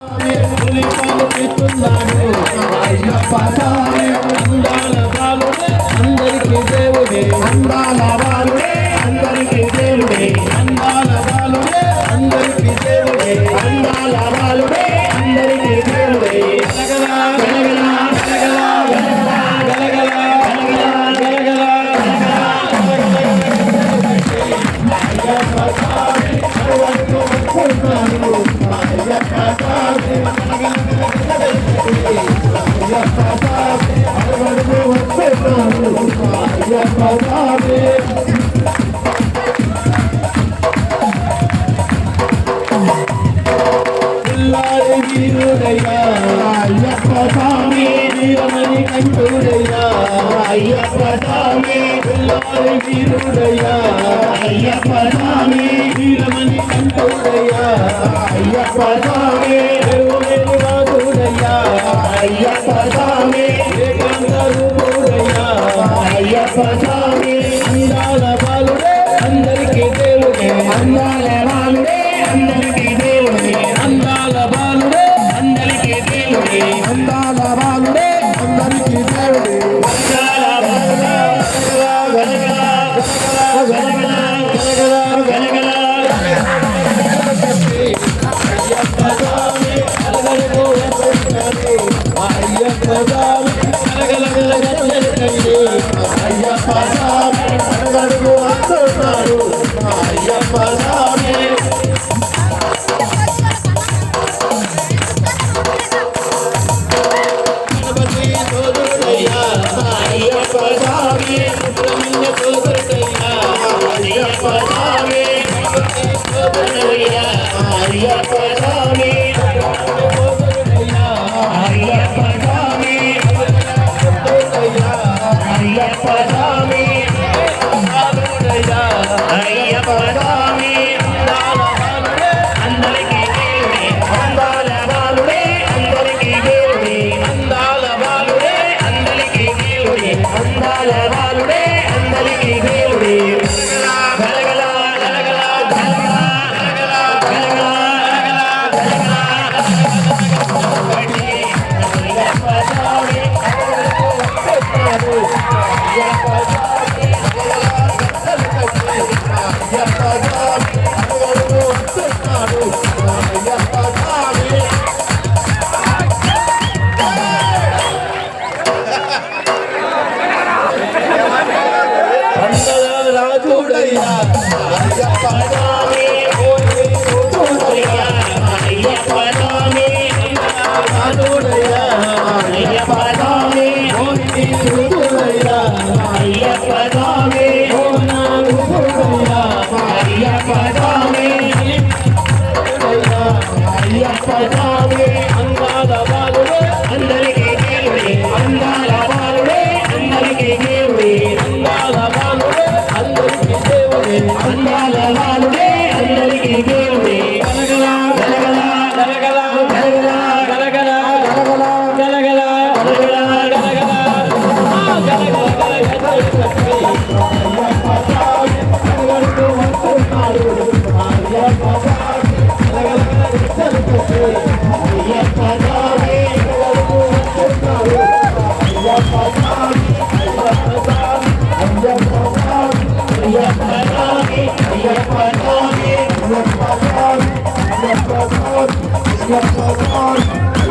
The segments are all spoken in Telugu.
అందరికీ దేవుడే అందాల బాలుడే అందరికీ దేవుడే అందాల బాలుడే అందరికీ దేవుడే అందాల బాలుడే అందరికీ దేవుడే గలగలా గలగలా గలగలా గలగలా గలగలా వీరుడయ్యా అయ్యప్ప స్వామి వీరమణి కంఠుడయ్యా అయ్యప్ప స్వామి వీరుడయ్యా అయ్యప్ప స్వామి వీరమణి కంఠుడయ్యా అయ్యప్ప స్వామి వాసుడయ్యా అయ్యప్ప స్వామి ఏకాంతరూపుడయ్యా అయ్యప్ప స్వామి అందాల బాలుడే అందరికీ దేవుడే అందాల బాలుడే అందరికీ దేవుడే అందాల బాలుడే అందరికీ దేవుడే అందాల బాలుడే అందరికీ దేవుడే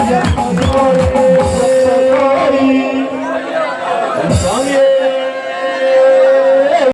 Yeah.